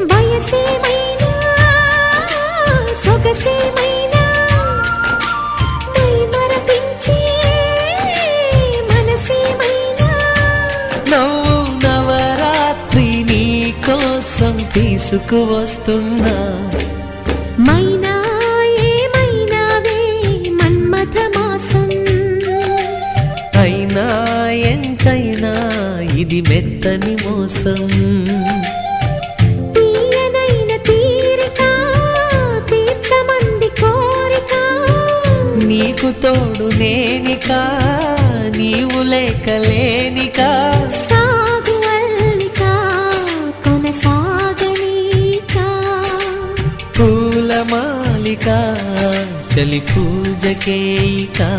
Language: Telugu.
వయసేమైనా సొగసేమైనా మరపించే మనసేమైనా నవ్వు నవరాత్రి నీ కోసం తీసుకువస్తున్నా మైనా ఏమైనావే మన్మథ మాసం అయినా ఎంతైనా ఇది మెత్తని మోసం తీయనైన తీరిక తీర్చమంది కోరిక నీకు తోడు నేనికా నీవు లేకలేనికా సాగు అల్లిక కొనసాగనీక పూల మాలిక చలి పూజకేయికా